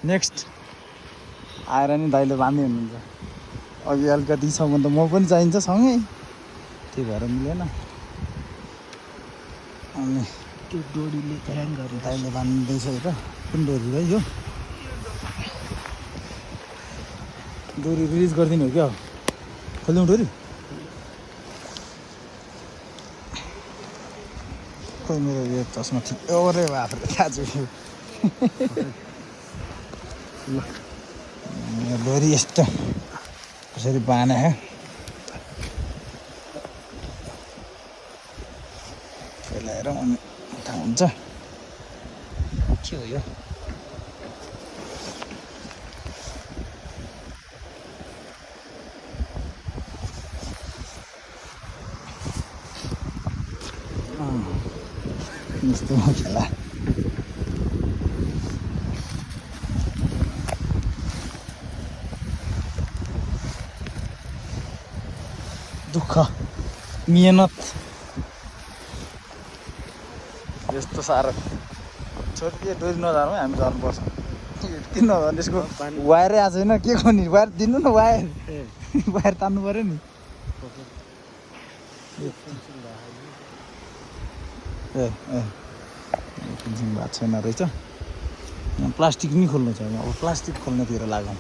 next आएर नि दाइले बाँध्दै हुनुहुन्छ अघि अलिकति सम्म त म पनि चाहिन्छ सँगै त्यही भएर मिलेन अनि त्यो डोरीले ह्याङ गरेर दाइले बाँध्दैछ हेर कुन डोरी है यो डोरी रिलिज गरिदिनु हो क्या खोलिदिउँ डोरी खोइ मेरो यो चस्मा ठिक ओरे बाफ्रे दाजु ल डोरी यस्तो कसरी बाँधे है फैलाएर अनि थाहा हुन्छ के हो यो यस्तो खेला दुःख मेहनत यस्तो साह्रो छोडिदिए डोरी नजानु है हामी झर्नुपर्छ किन नभने यसको वायरै आएको छैन के गर्नु वायर दिनु न वायर वायर तान्नु पऱ्यो नि ए फिनिसिङ भएको छैन रहेछ प्लास्टिक नि खोल्नु छ अब प्लास्टिक खोल्नेतिर लागौँ